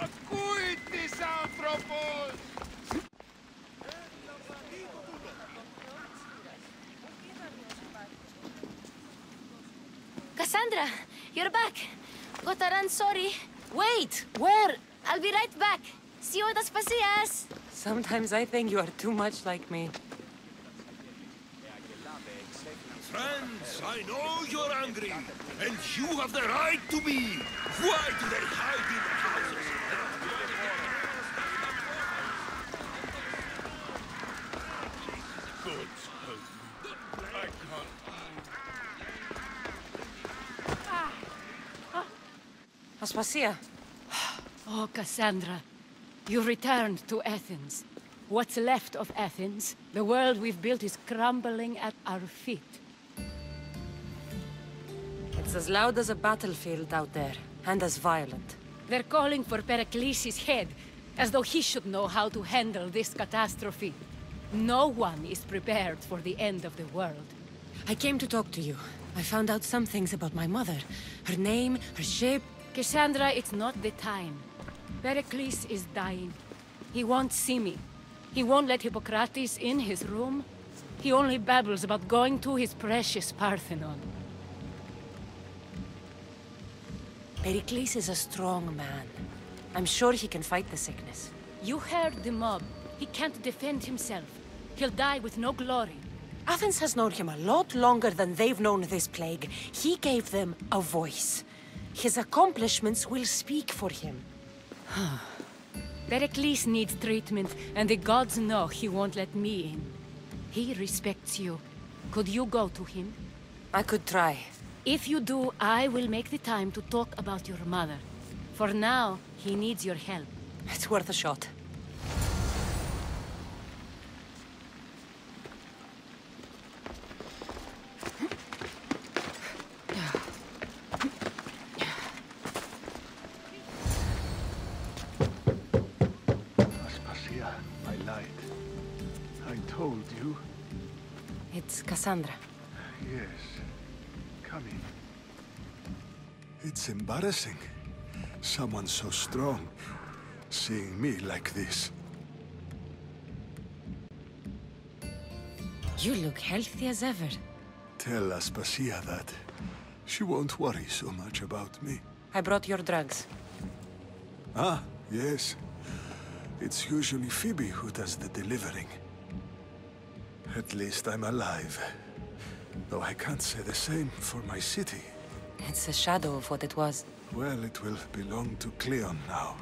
Ακούει άνθρωπος! Cassandra, you're back. Gotta run, sorry. Wait, where? I'll be right back. See you at Aspasias. Sometimes I think you are too much like me. Friends, I know you're angry, and you have the right to be. Why do they hide in the houses? God help me. I can't. Aspasia. Oh, Cassandra, you returned to Athens. What's left of Athens, the world we've built is crumbling at our feet. It's as loud as a battlefield out there, and as violent. They're calling for Pericles' head, as though he should know how to handle this catastrophe. No one is prepared for the end of the world. I came to talk to you. I found out some things about my mother. Her name, her shape. Cassandra, it's not the time. Pericles is dying. He won't see me. He won't let Hippocrates in his room. He only babbles about going to his precious Parthenon. Pericles is a strong man. I'm sure he can fight the sickness. You heard the mob. He can't defend himself. He'll die with no glory. Athens has known him a lot longer than they've known this plague. He gave them a voice. His accomplishments will speak for him. Pericles needs treatment, and the gods know he won't let me in. He respects you. Could you go to him? I could try. If you do, I will make the time to talk about your mother. For now, he needs your help. It's worth a shot. Aspasia, I lied. I told you. It's Cassandra. Yes. Come in. It's embarrassing. Someone so strong, seeing me like this. You look healthy as ever. Tell Aspasia that. She won't worry so much about me. I brought your drugs. Ah, yes. It's usually Phoebe who does the delivering. At least I'm alive. Though I can't say the same for my city. It's a shadow of what it was. Well, it will belong to Cleon now.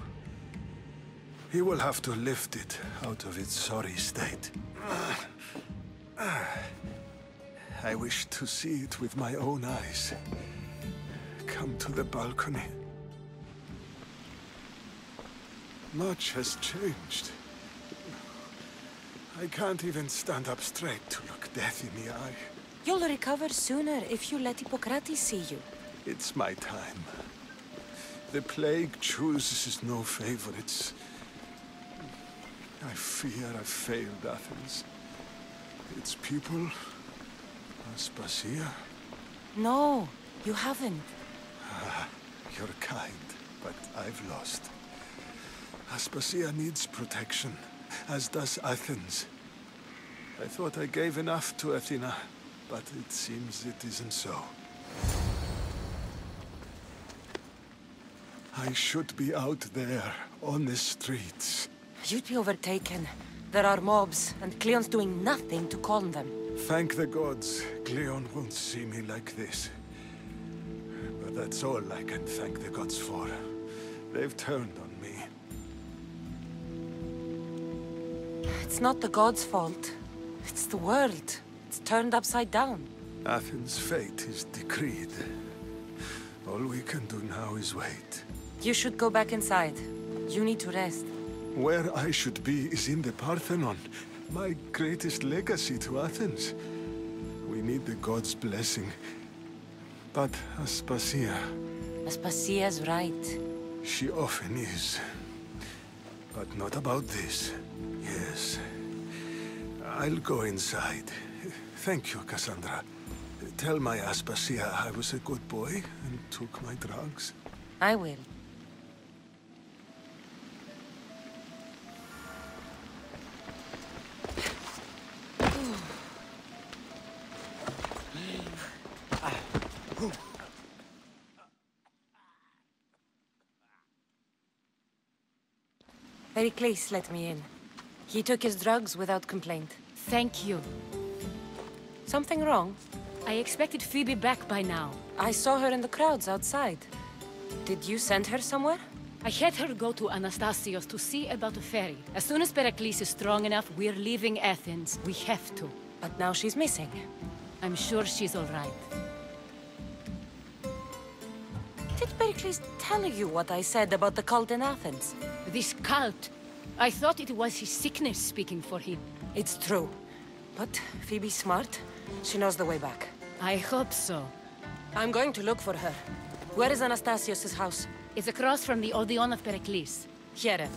He will have to lift it out of its sorry state. I wish to see it with my own eyes. Come to the balcony. Much has changed. I can't even stand up straight to look death in the eye. You'll recover sooner if you let Hippocrates see you. It's my time. The plague chooses no favorites. I fear I've failed Athens. Its people, Aspasia. No, you haven't. You're kind, but I've lost. Aspasia needs protection, as does Athens. I thought I gave enough to Athena, but it seems it isn't so. I should be out there, on the streets. You'd be overtaken. There are mobs, and Cleon's doing nothing to calm them. Thank the gods, Cleon won't see me like this. But that's all I can thank the gods for. They've turned on me. It's not the gods' fault. It's the world. It's turned upside down. Athens' fate is decreed. All we can do now is wait. You should go back inside. You need to rest. Where I should be is in the Parthenon, my greatest legacy to Athens. We need the gods' blessing. But Aspasia... Aspasia's right. She often is. But not about this. Yes. I'll go inside. Thank you, Cassandra. tell my Aspasia I was a good boy and took my drugs? I will. Pericles let me in. He took his drugs without complaint. Thank you. Something wrong? I expected Phoebe back by now. I saw her in the crowds outside. Did you send her somewhere? I had her go to Anastasios to see about a ferry. As soon as Pericles is strong enough, we're leaving Athens. We have to. But now she's missing. I'm sure she's all right. Did Pericles tell you what I said about the cult in Athens? This cult. I thought it was his sickness speaking for him. It's true. But Phoebe's smart. She knows the way back. I hope so. I'm going to look for her. Where is Anastasios' house? It's across from the Odeon of Pericles. Here.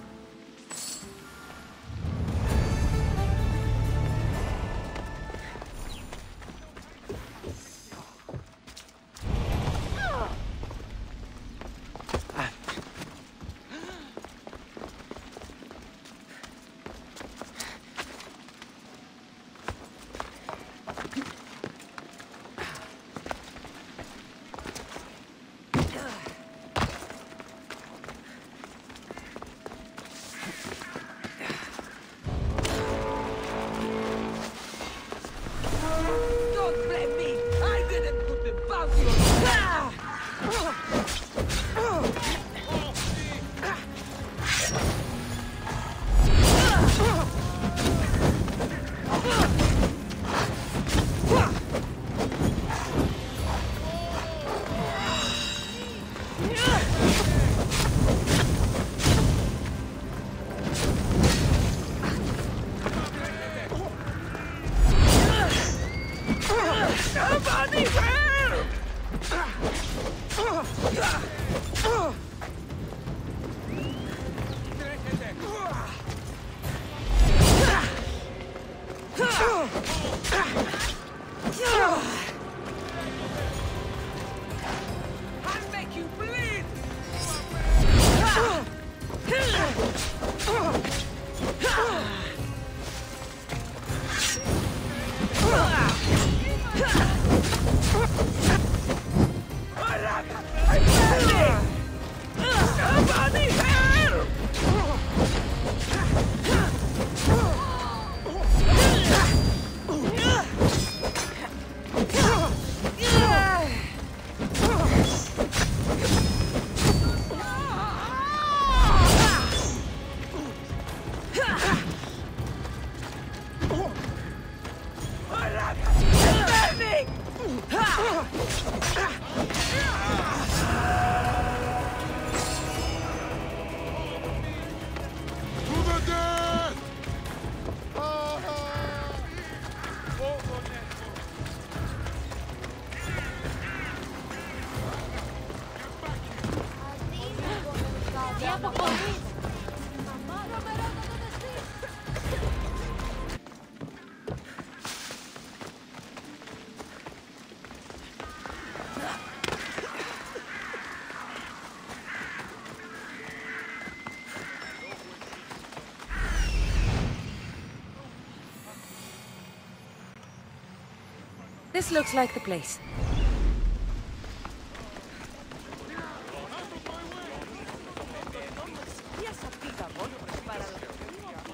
This looks like the place.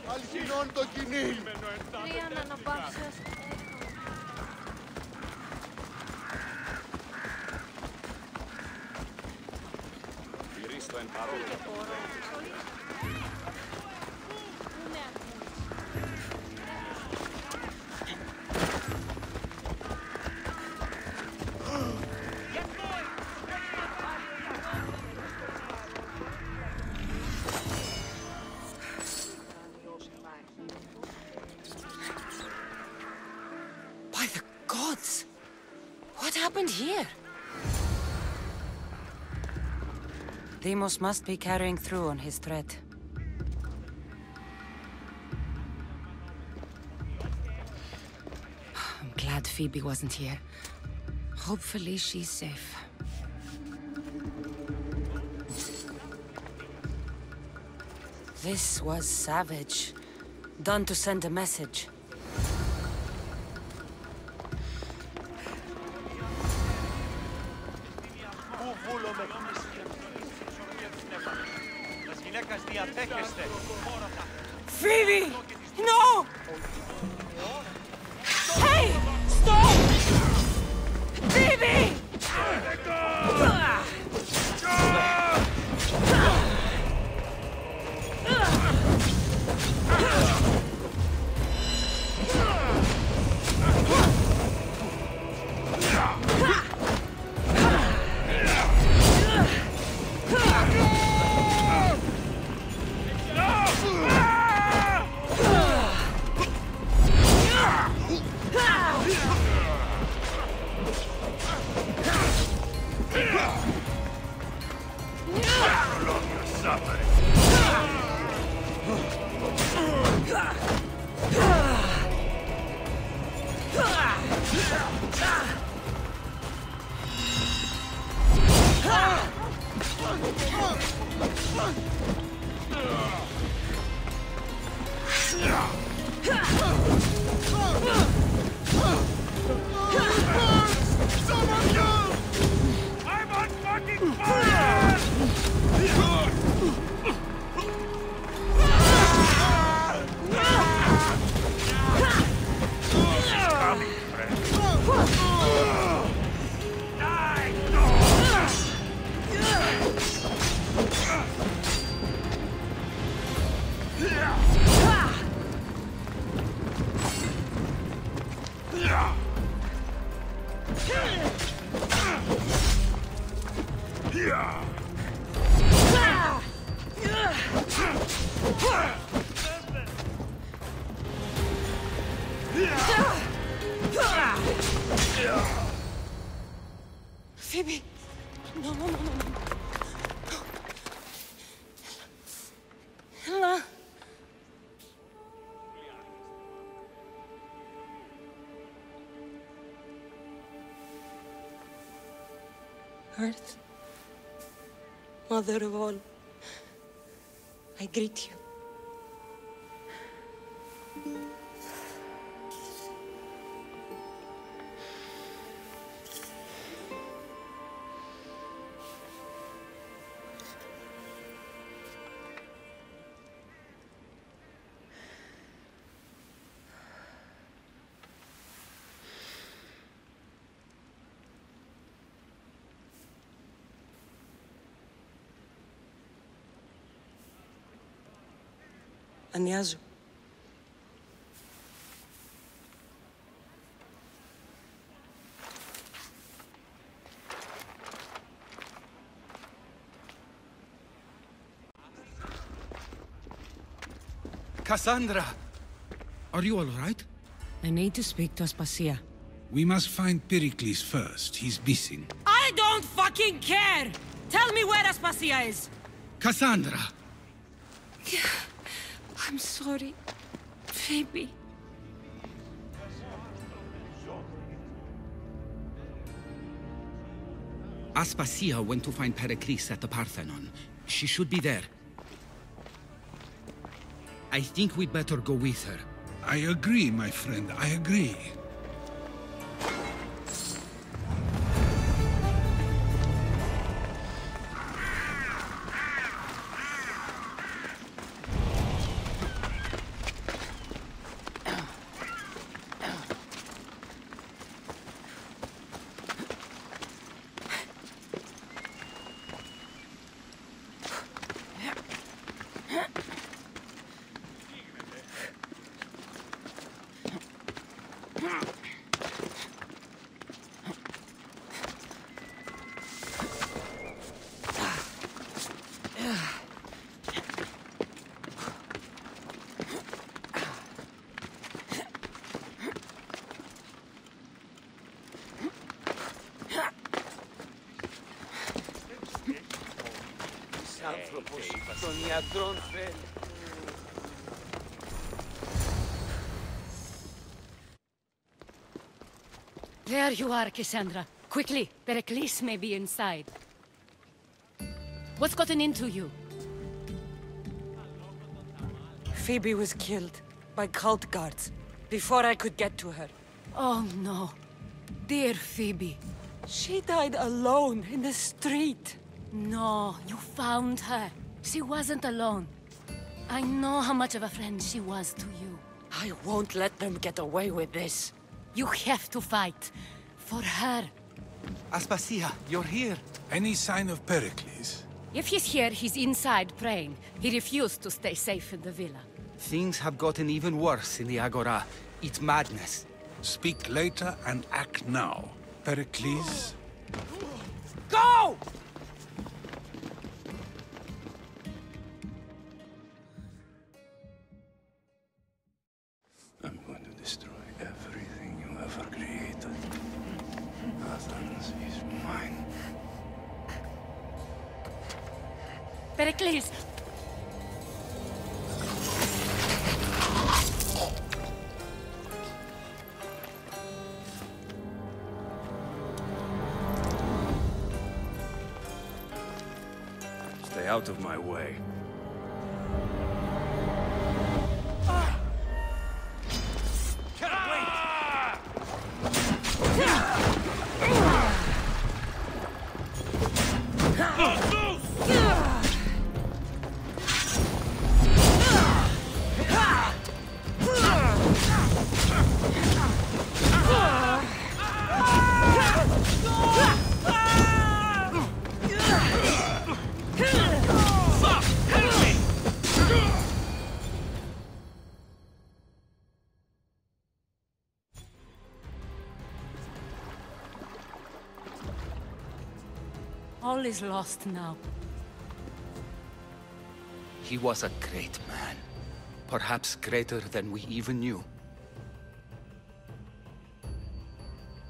Αλχινών το κυνήγι. By the gods! What happened here? Deimos must be carrying through on his threat. I'm glad Phoebe wasn't here. Hopefully she's safe. This was savage. Done to send a message. Phoebe! No! Hey! Stop! Phoebe! Phoebe! No, no, no, no, no. Ella. Earth, Mother of all, I greet you. Ανιάζω. Cassandra! Are you all right? I need to speak to Aspasia. We must find Pericles first. He's missing. I don't fucking care! Tell me where Aspasia is! Cassandra! I'm sorry, Phoebe. Aspasia went to find Pericles at the Parthenon. She should be there. I think we'd better go with her. I agree, my friend. I agree. There you are, Cassandra. Quickly, Pericles may be inside. What's gotten into you? Phoebe was killed by cult guards before I could get to her. Oh no. Dear Phoebe. She died alone in the street. No, you found her. She wasn't alone. I know how much of a friend she was to you. I won't let them get away with this. You have to fight. For her. Aspasia, you're here. Any sign of Pericles? If he's here, he's inside praying. He refused to stay safe in the villa. Things have gotten even worse in the Agora. It's madness. Speak later and act now. Pericles? Go! I'm going to destroy everything you ever created. Athens is mine. Pericles! Stay out of my way. All is lost now. He was a great man. Perhaps greater than we even knew.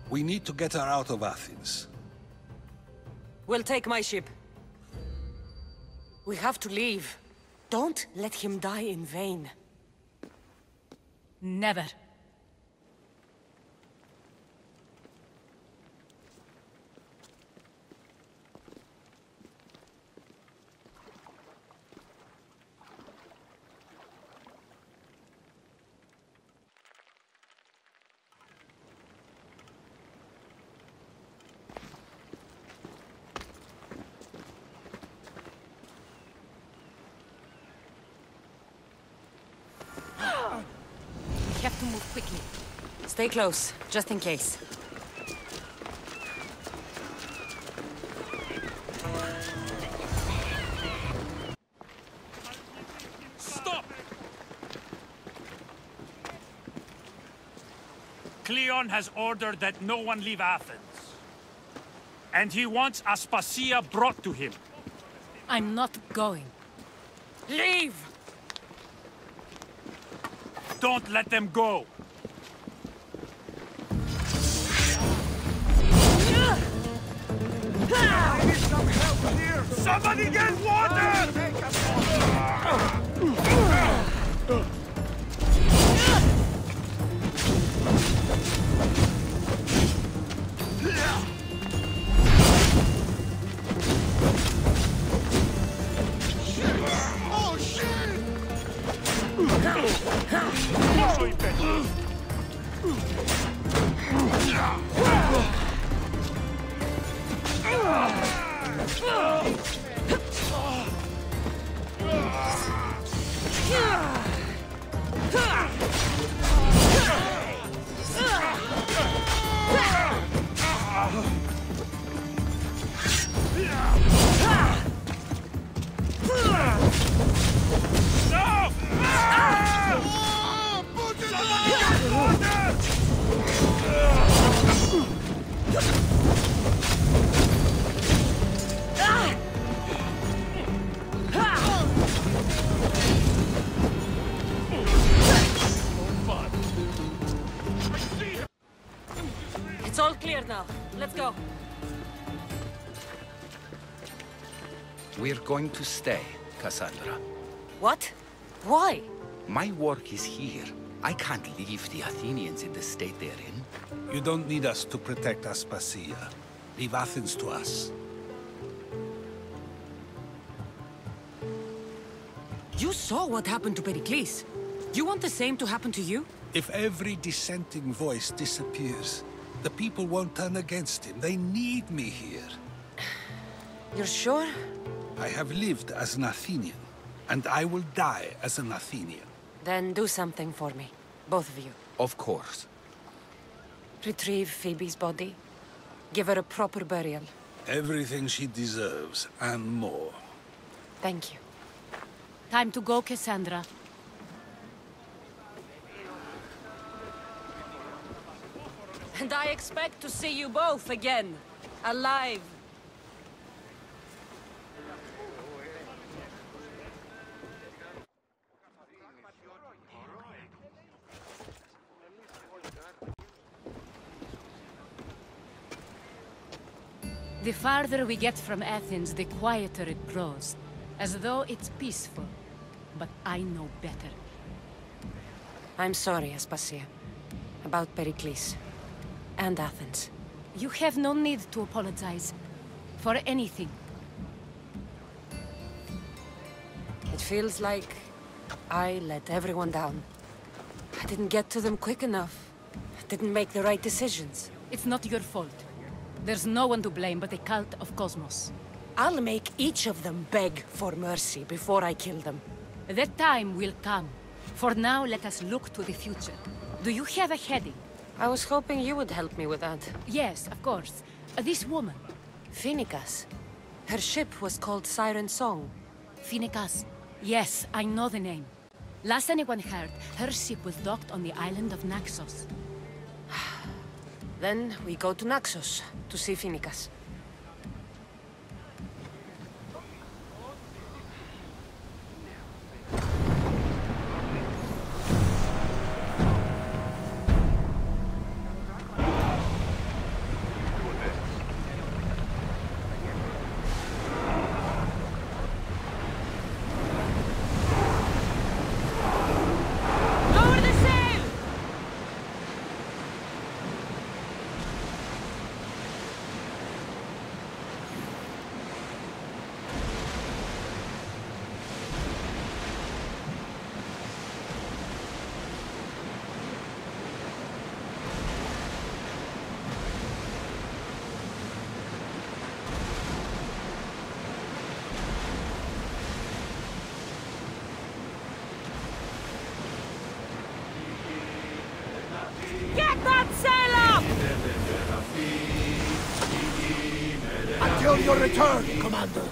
We need to get her out of Athens. We'll take my ship. We have to leave. Don't let him die in vain. Never. We have to move quickly. Stay close, just in case. Stop! Cleon has ordered that no one leave Athens. And he wants Aspasia brought to him. I'm not going. Leave! Don't let them go! I need some help here! Somebody get water! Oh, shit! It's all clear now. Let's go. We're going to stay, Cassandra. What? Why? My work is here. I can't leave the Athenians in the state they're in. You don't need us to protect Aspasia. Leave Athens to us. You saw what happened to Pericles. You want the same to happen to you? If every dissenting voice disappears, the people won't turn against him. They need me here. You're sure? I have lived as an Athenian, and I will die as an Athenian. Then do something for me. Both of you. Of course. Retrieve Phoebe's body. Give her a proper burial. Everything she deserves, and more. Thank you. Time to go, Cassandra. And I expect to see you both again. Alive. The farther we get from Athens, the quieter it grows. As though it's peaceful. But I know better. I'm sorry, Aspasia. About Pericles. And Athens. You have no need to apologize. For anything. It feels like I let everyone down. I didn't get to them quick enough. I didn't make the right decisions. It's not your fault. There's no one to blame but the cult of Cosmos. I'll make each of them beg for mercy before I kill them. That time will come. For now, let us look to the future. Do you have a heading? I was hoping you would help me with that. Yes, of course. This woman. Phoenicas. Her ship was called Siren Song. Phoenicas. Yes, I know the name. Last anyone heard, her ship was docked on the island of Naxos. Then we go to Naxos to see Phoenicas. Until your return, Commander!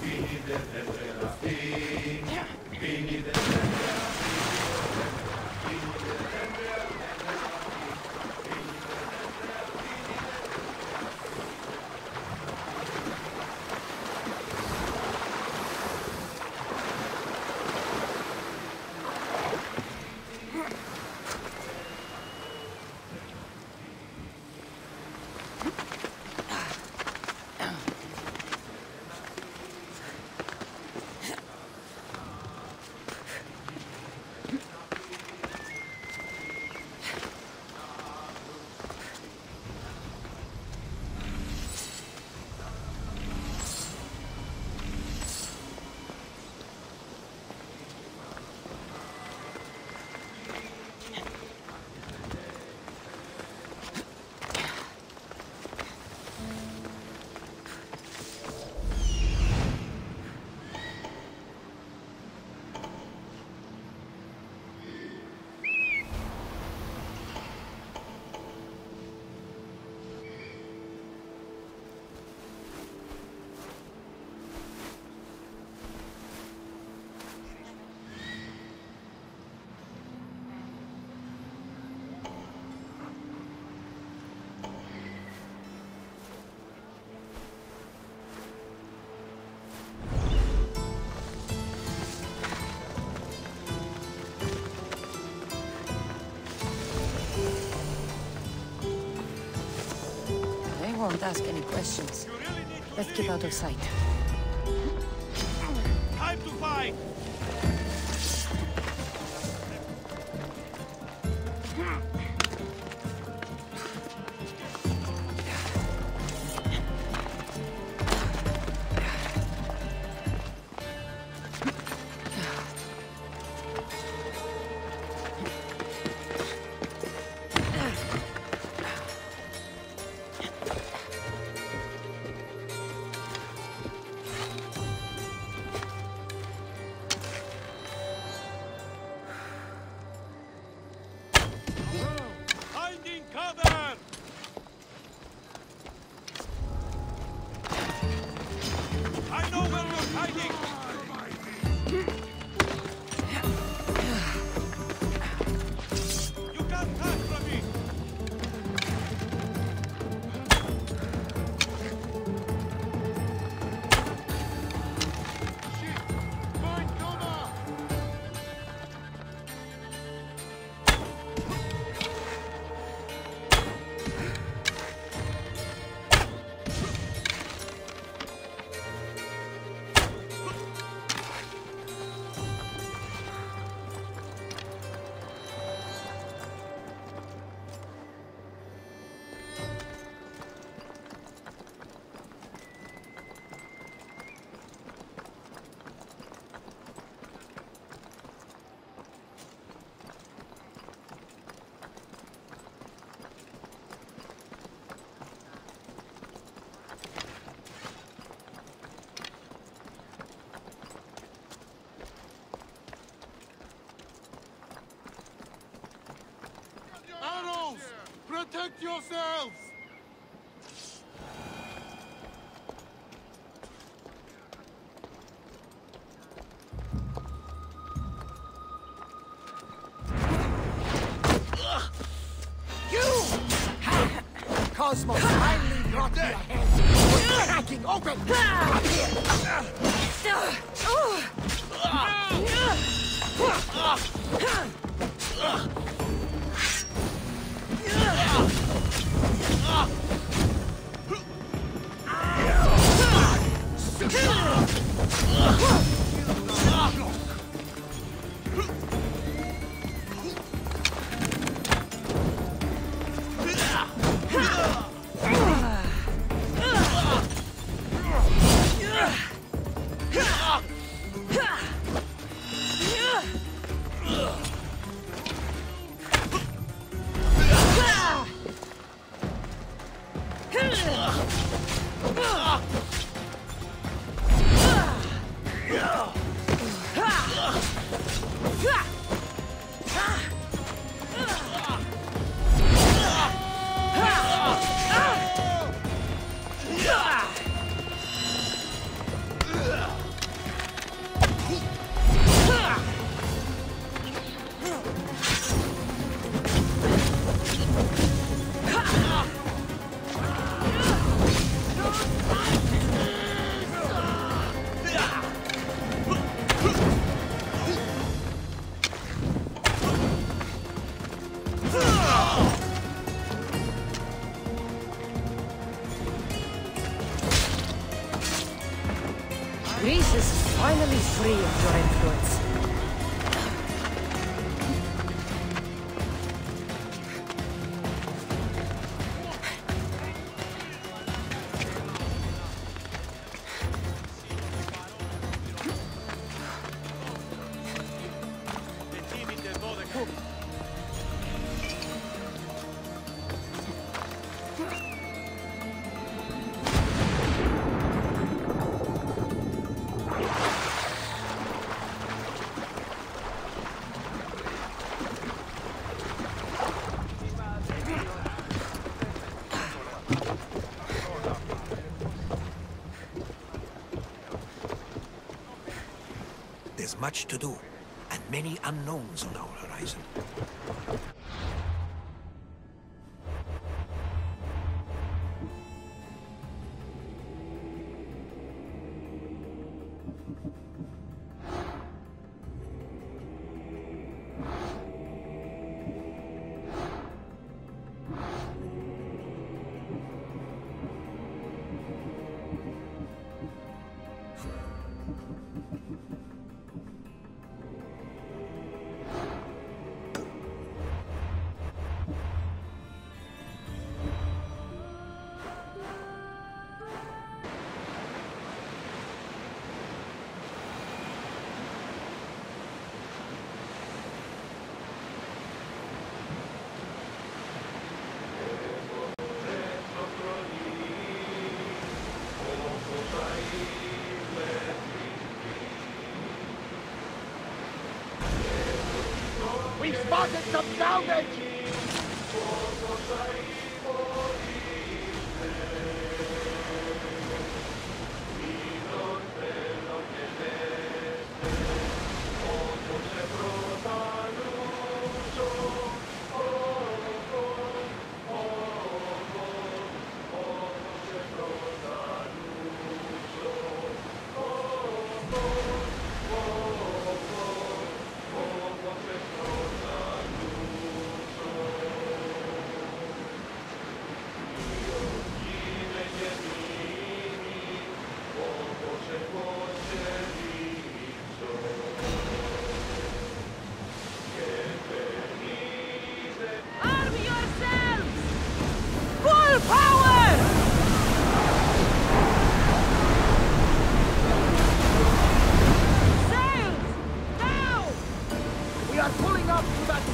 Won't ask any questions. Let's keep out of sight. Time to fight! Protect yourselves! Cosmos finally brought me ahead. We're cracking open! Up Greece is finally free of your influence. There's much to do, and many unknowns on our horizon. We've spotted some salvage!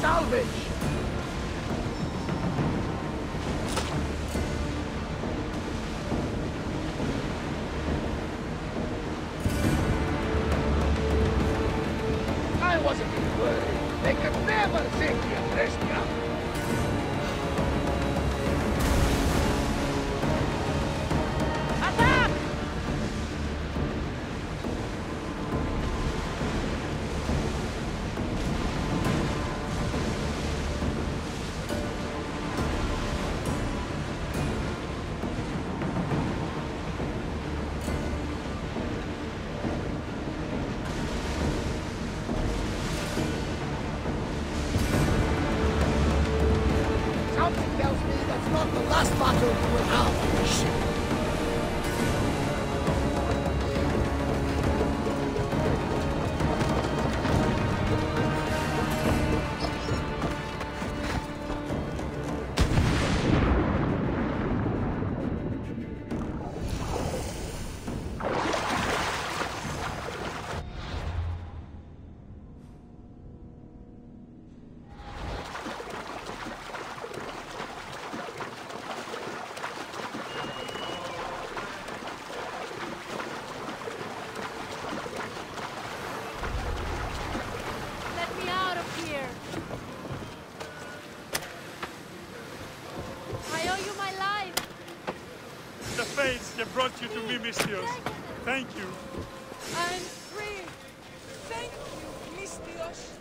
Salvage! I wasn't worried. They could never think you dressed me up. you to me, Mistios. Thank you. I'm free. Thank you, Mistios.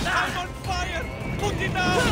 I'm on fire! Put it out!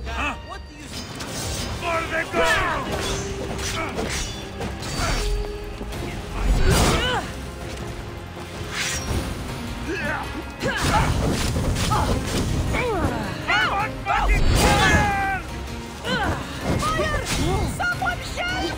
Huh? What do you for the ground! I'm on fucking fire! Fire! Someone shout!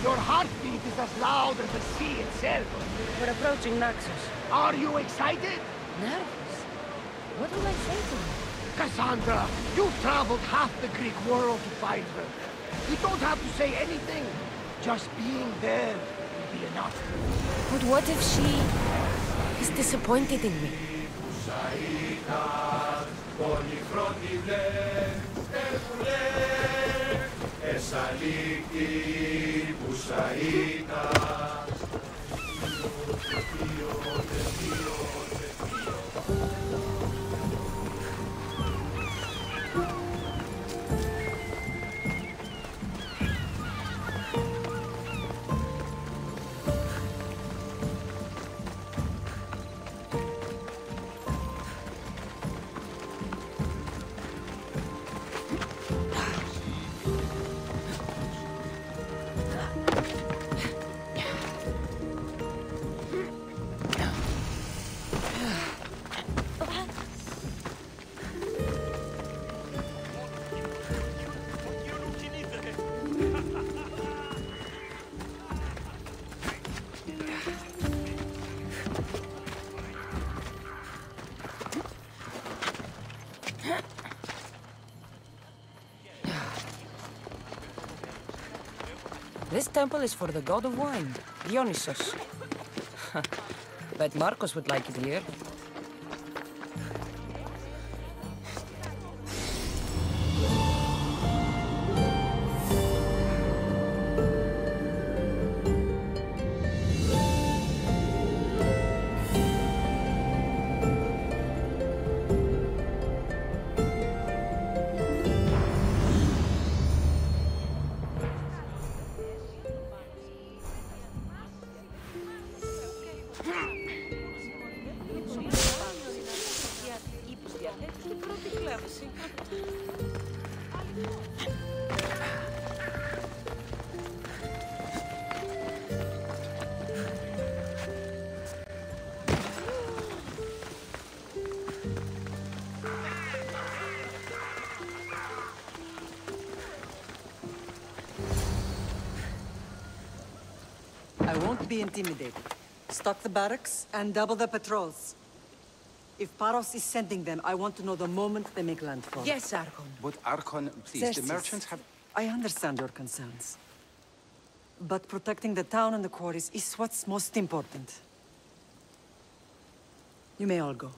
Your heartbeat is as loud as the sea itself. We're approaching Naxos. Are you excited? Nervous? What will I say to her? Cassandra, you've traveled half the Greek world to find her. You don't have to say anything. Just being there will be enough. But what if she is disappointed in me? This temple is for the god of wine, Dionysos. Bet Marcos would like it here. I won't be intimidated. Stock the barracks and double the patrols. If Paros is sending them, I want to know the moment they make landfall. Yes, Archon. But Archon, please, Xerxes, the merchants have... I understand your concerns. But protecting the town and the quarries is what's most important. You may all go.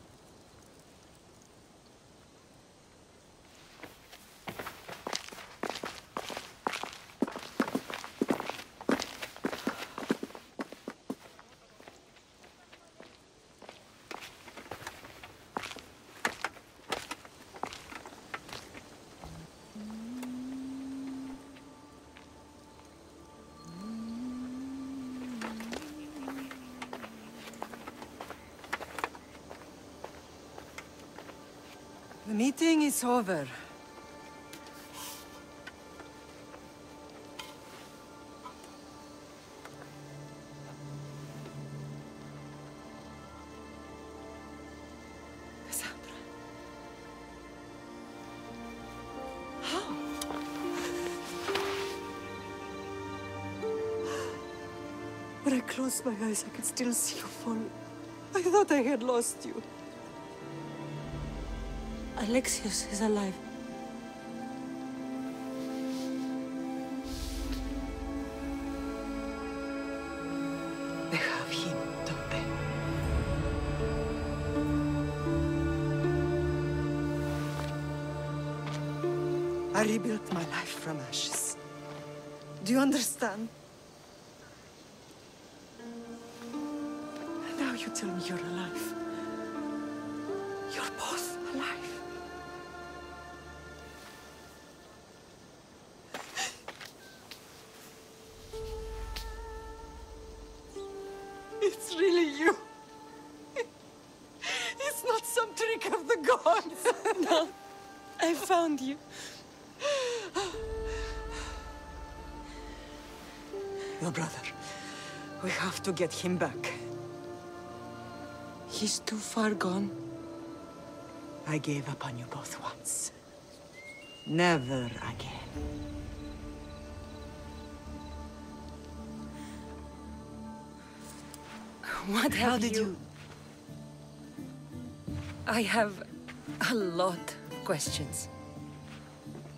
The meeting is over. Cassandra. How? When I closed my eyes, I could still see you fall. I thought I had lost you. Alexios is alive. They have him, don't they? I rebuilt my life from ashes. Do you understand? And now you tell me you're alive. You're both alive. It's really you. It's not some trick of the gods. No, I found you. Your brother. We have to get him back. He's too far gone. I gave up on you both once. Never again. What have How did you... I have a lot of questions.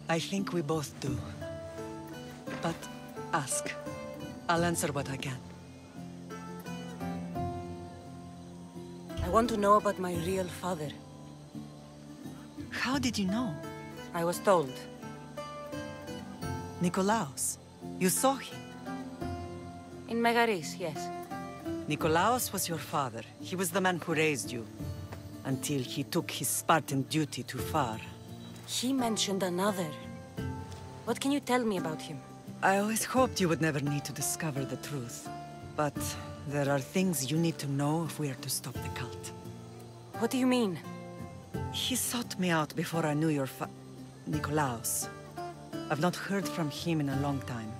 I think we both do. But ask. I'll answer what I can. I want to know about my real father. How did you know? I was told. Nikolaos. You saw him. In Megaris, yes. Nikolaos was your father. He was the man who raised you. Until he took his Spartan duty too far. He mentioned another. What can you tell me about him? I always hoped you would never need to discover the truth. But there are things you need to know if we are to stop the cult. What do you mean? He sought me out before I knew your Nikolaos. I've not heard from him in a long time.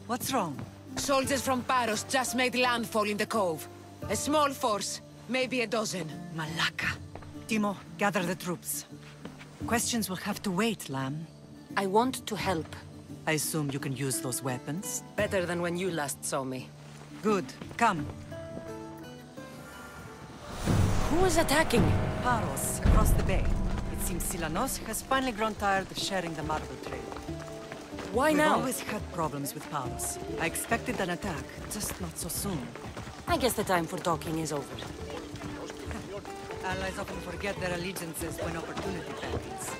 What's wrong? Soldiers from Paros just made landfall in the cove. A small force, maybe a dozen. Malaka. Timo, gather the troops. Questions will have to wait, Lamb. I want to help. I assume you can use those weapons? Better than when you last saw me. Good. Come. Who is attacking? Paros, across the bay. It seems Silanos has finally grown tired of sharing the marble trade. Why We've now? always had problems with Paros. I expected an attack, just not so soon. I guess the time for talking is over. Allies often forget their allegiances when opportunity beckons.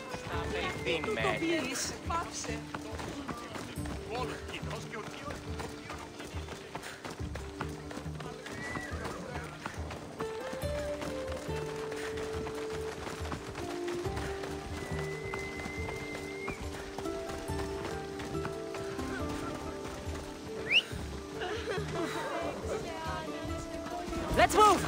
Let's move!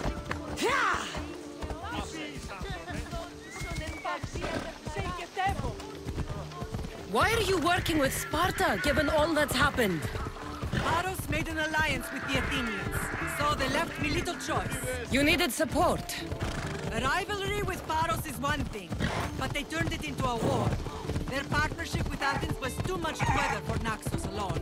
Why are you working with Sparta, given all that's happened? Paros made an alliance with the Athenians, so they left me little choice. You needed support. A rivalry with Paros is one thing, but they turned it into a war. Their partnership with Athens was too much to weather for Naxos alone.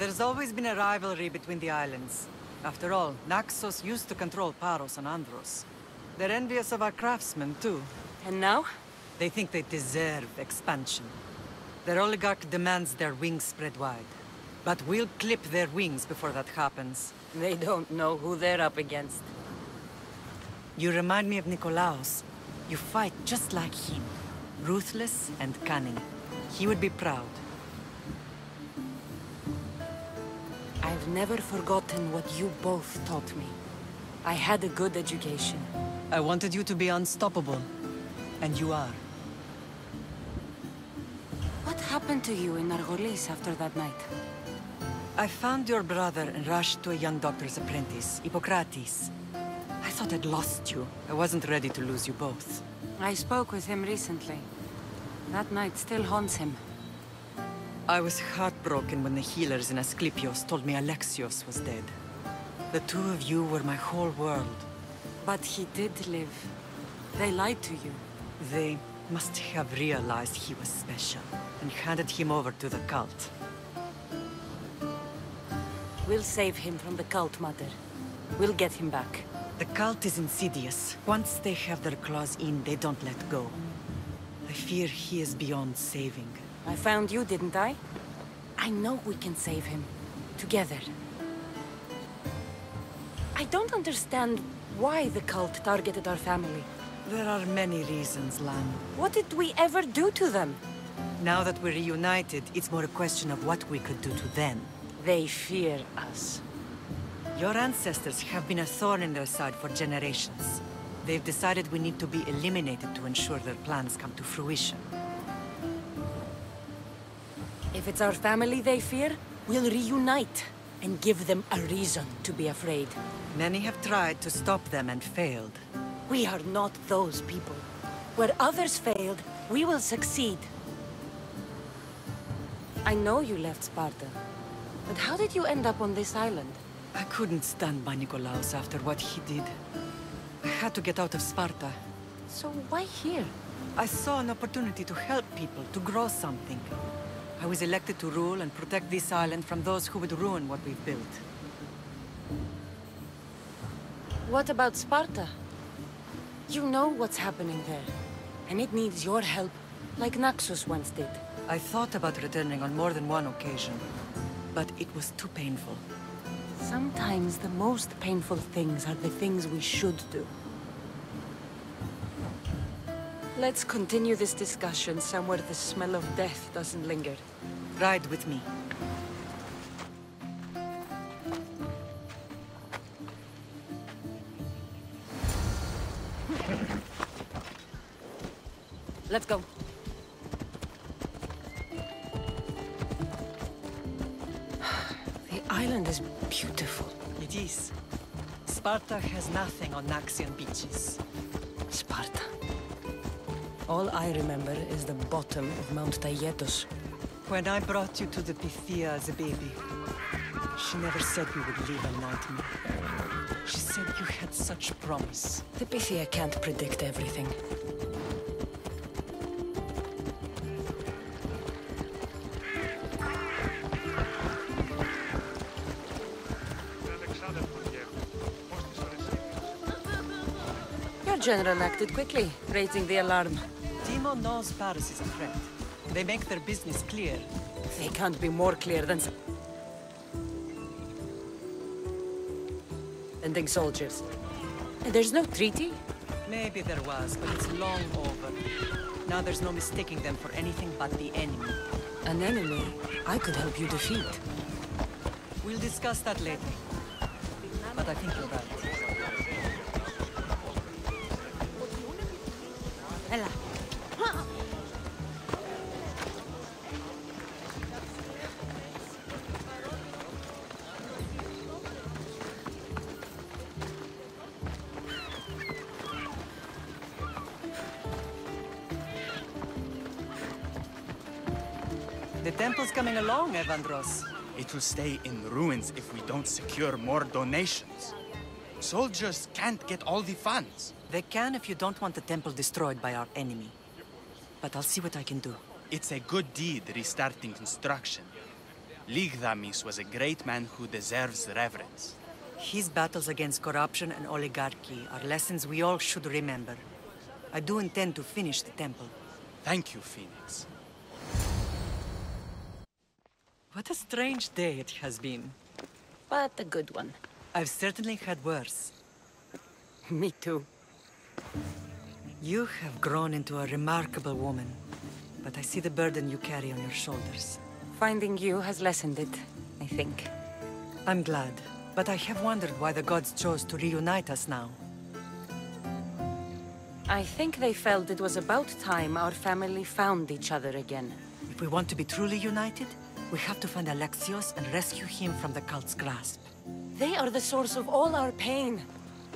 There's always been a rivalry between the islands. After all, Naxos used to control Paros and Andros. They're envious of our craftsmen, too. And now? They think they deserve expansion. Their oligarch demands their wings spread wide. But we'll clip their wings before that happens. They don't know who they're up against. You remind me of Nikolaos. You fight just like him. Ruthless and cunning. He would be proud. I've never forgotten what you both taught me. I had a good education. I wanted you to be unstoppable. And you are. What happened to you in Argolis after that night? I found your brother and rushed to a young doctor's apprentice, Hippocrates. I thought I'd lost you. I wasn't ready to lose you both. I spoke with him recently. That night still haunts him. I was heartbroken when the healers in Asclepios told me Alexios was dead. The two of you were my whole world. But he did live. They lied to you. They must have realized he was special and handed him over to the cult. We'll save him from the cult, Mother. We'll get him back. The cult is insidious. Once they have their claws in, they don't let go. I fear he is beyond saving. I found you, didn't I? I know we can save him. Together. I don't understand why the cult targeted our family. There are many reasons, Lan. What did we ever do to them? Now that we're reunited, it's more a question of what we could do to them. They fear us. Your ancestors have been a thorn in their side for generations. They've decided we need to be eliminated to ensure their plans come to fruition. If it's our family they fear, we'll reunite and give them a reason to be afraid. Many have tried to stop them and failed. We are not those people. Where others failed, we will succeed. I know you left Sparta, but how did you end up on this island? I couldn't stand by Nikolaos after what he did. I had to get out of Sparta. So why here? I saw an opportunity to help people, to grow something. I was elected to rule and protect this island from those who would ruin what we've built. What about Sparta? You know what's happening there, and it needs your help, like Naxos once did. I thought about returning on more than one occasion, but it was too painful. Sometimes the most painful things are the things we should do. Let's continue this discussion somewhere the smell of death doesn't linger. Ride with me. Let's go. The island is beautiful. It is. Sparta has nothing on Naxian beaches. Sparta. All I remember is the bottom of Mount Taygetos. When I brought you to the Pythia as a baby, she never said we would live a nightmare. She said you had such promise. The Pythia can't predict everything. Your general acted quickly, raising the alarm. Timo knows Paris is a threat. They make their business clear. They can't be more clear than sending soldiers. There's no treaty? Maybe there was, but it's long over. Now there's no mistaking them for anything but the enemy. An enemy I could help you defeat. We'll discuss that later. But I think you're right. Ella. The temple's coming along, Evandros. It will stay in ruins if we don't secure more donations. Soldiers can't get all the funds. They can if you don't want the temple destroyed by our enemy. But I'll see what I can do. It's a good deed restarting construction. Ligdamis was a great man who deserves reverence. His battles against corruption and oligarchy are lessons we all should remember. I do intend to finish the temple. Thank you, Phoenix. What a strange day it has been. But a good one. I've certainly had worse. Me too. You have grown into a remarkable woman, but I see the burden you carry on your shoulders. Finding you has lessened it, I think. I'm glad, but I have wondered why the gods chose to reunite us now. I think they felt it was about time our family found each other again. If we want to be truly united, we have to find Alexios and rescue him from the cult's grasp. They are the source of all our pain,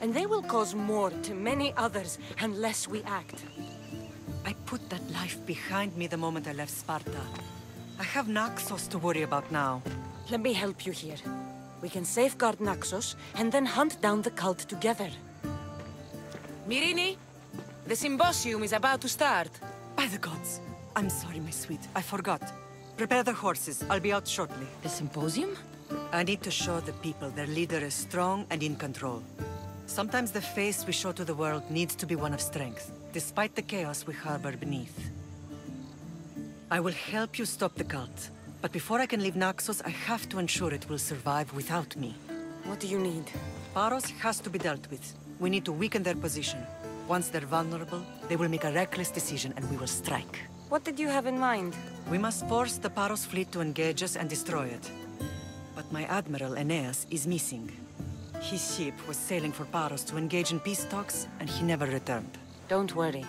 and they will cause more to many others unless we act. I put that life behind me the moment I left Sparta. I have Naxos to worry about now. Let me help you here. We can safeguard Naxos, and then hunt down the cult together. Myrrine, the symposium is about to start. By the gods. I'm sorry, my sweet. I forgot. Prepare the horses. I'll be out shortly. The symposium? I need to show the people their leader is strong and in control. Sometimes the face we show to the world needs to be one of strength, despite the chaos we harbor beneath. I will help you stop the cult, but before I can leave Naxos, I have to ensure it will survive without me. What do you need? Paros has to be dealt with. We need to weaken their position. Once they're vulnerable, they will make a reckless decision and we will strike. What did you have in mind? We must force the Paros fleet to engage us and destroy it. But my admiral, Aeneas, is missing. His ship was sailing for Paros to engage in peace talks, and he never returned. Don't worry.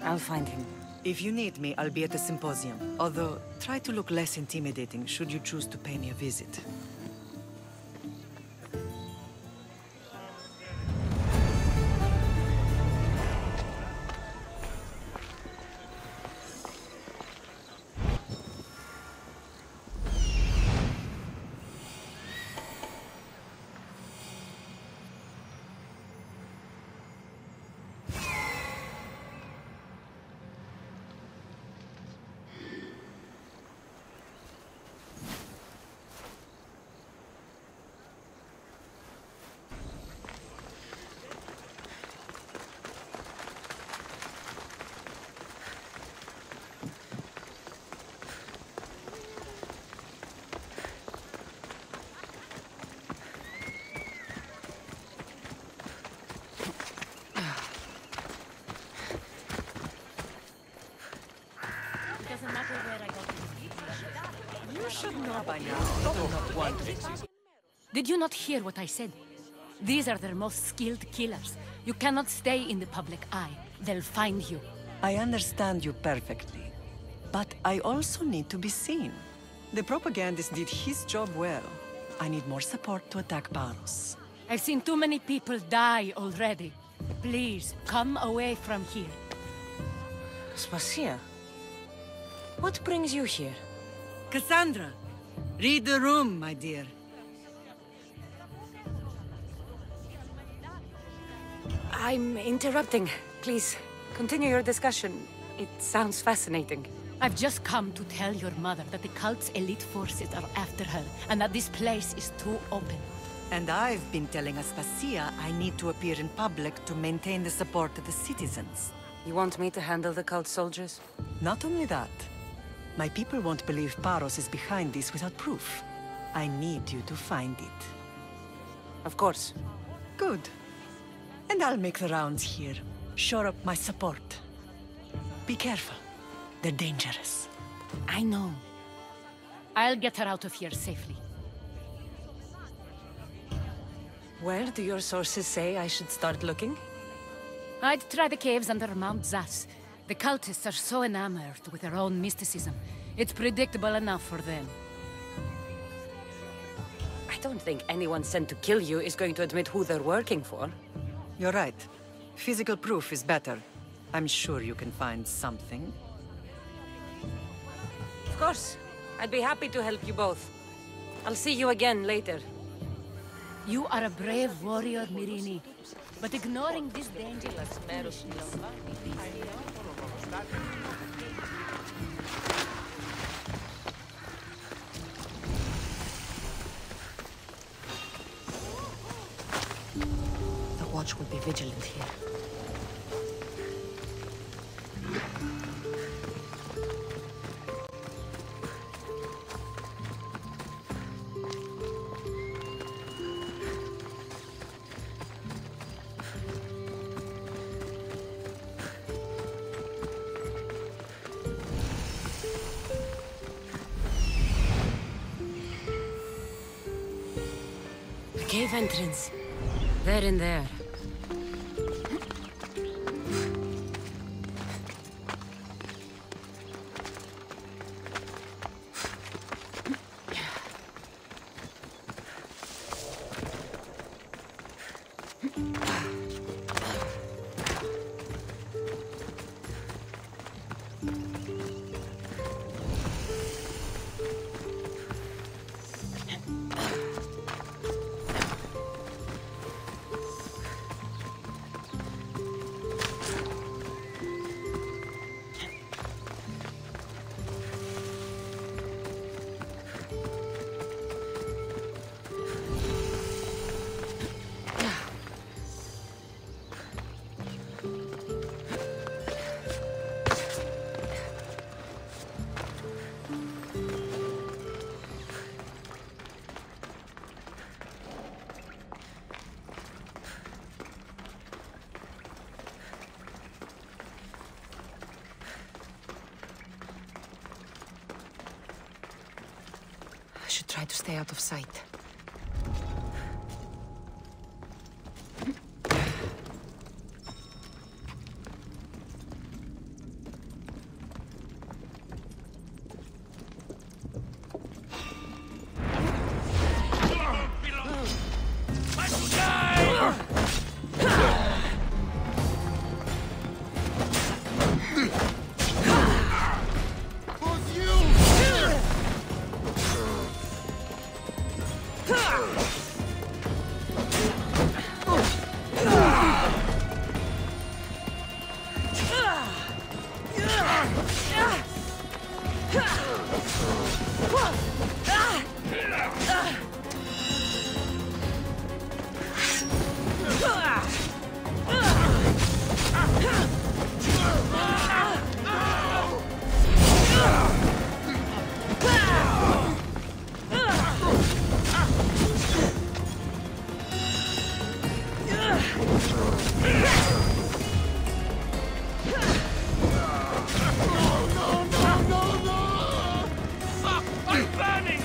I'll find him. If you need me, I'll be at the symposium. Although, try to look less intimidating should you choose to pay me a visit. Did you not hear what I said? These are their most skilled killers. You cannot stay in the public eye. They'll find you. I understand you perfectly. But I also need to be seen. The propagandist did his job well. I need more support to attack Paros. I've seen too many people die already. Please, come away from here. Spasia, what brings you here? Cassandra, read the room, my dear. I'm interrupting. Please, continue your discussion. It sounds fascinating. I've just come to tell your mother that the cult's elite forces are after her, and that this place is too open. And I've been telling Aspasia I need to appear in public to maintain the support of the citizens. You want me to handle the cult soldiers? Not only that. My people won't believe Paros is behind this without proof. I need you to find it. Of course. Good. And I'll make the rounds here. Shore up my support. Be careful. They're dangerous. I know. I'll get her out of here safely. Where do your sources say I should start looking? I'd try the caves under Mount Zas. The cultists are so enamored with their own mysticism. It's predictable enough for them. I don't think anyone sent to kill you is going to admit who they're working for. You're right. Physical proof is better. I'm sure you can find something. Of course. I'd be happy to help you both. I'll see you again later. You are a brave warrior, Myrrine. But ignoring this danger is foolishness. watch will be vigilant here. Cave entrance. They're in there. I should try to stay out of sight. I'm burning!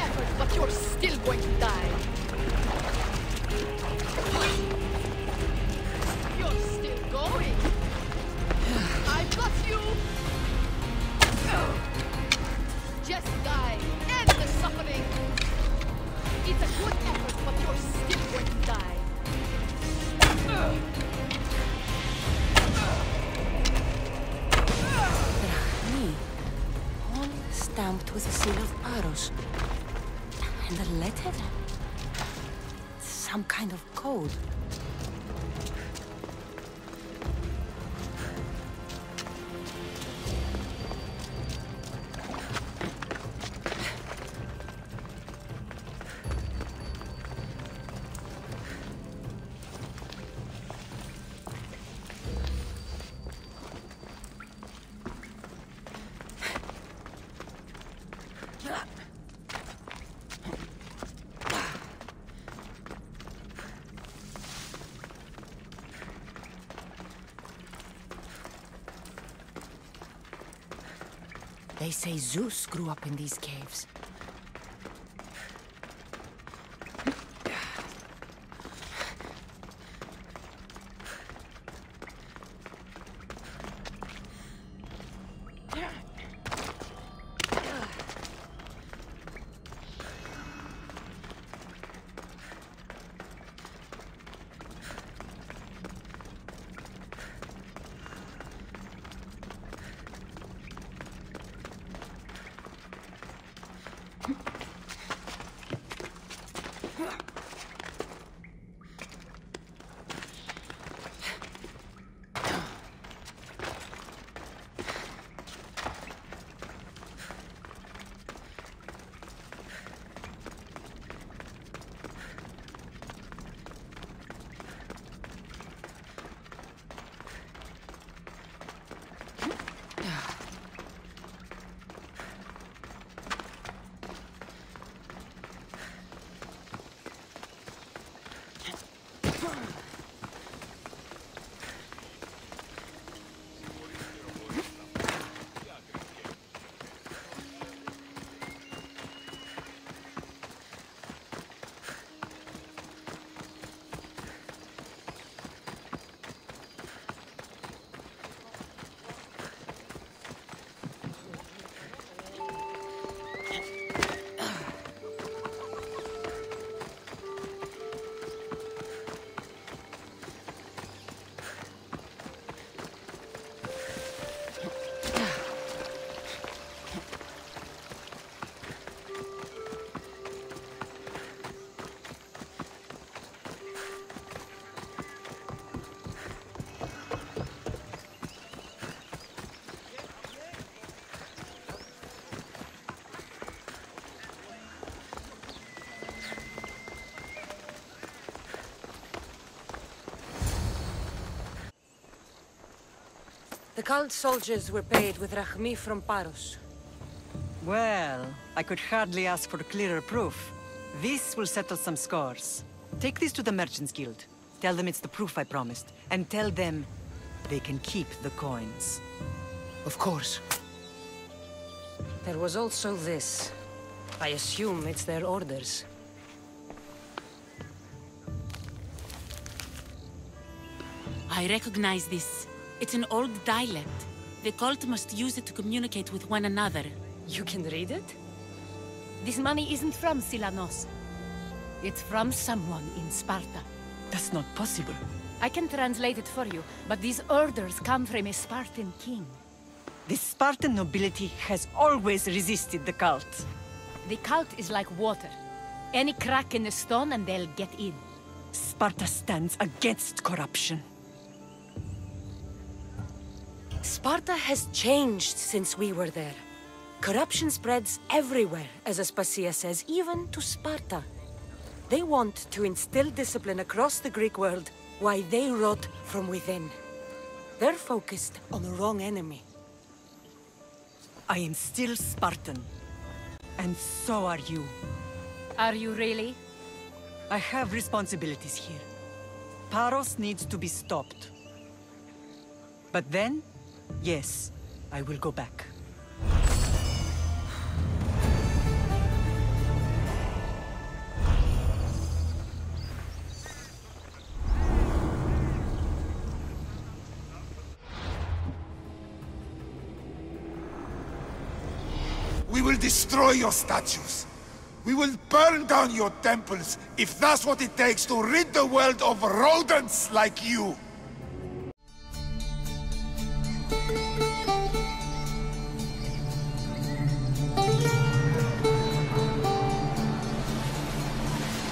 effort, but you're still going to die. You're still going. I've got you. Just die. End the suffering. It's a good effort, but you're still going to die. Drachmi. All stamped with the seal of Paros. And a letter? Some kind of code. They say Zeus grew up in these caves. The cult soldiers were paid with Drachmi from Paros. Well, I could hardly ask for clearer proof. This will settle some scores. Take this to the Merchants Guild. Tell them it's the proof I promised. And tell them they can keep the coins. Of course. There was also this. I assume it's their orders. I recognize this. It's an old dialect. The cult must use it to communicate with one another. You can read it? This money isn't from Silanos. It's from someone in Sparta. That's not possible. I can translate it for you, but these orders come from a Spartan king. The Spartan nobility has always resisted the cult. The cult is like water. Any crack in the stone and they'll get in. Sparta stands against corruption. Sparta has changed since we were there. Corruption spreads everywhere, as Aspasia says, even to Sparta. They want to instill discipline across the Greek world, while they rot from within. They're focused on the wrong enemy. I am still Spartan. And so are you. Are you really? I have responsibilities here. Paros needs to be stopped. But then, yes, I will go back. We will destroy your statues. We will burn down your temples, if that's what it takes to rid the world of rodents like you.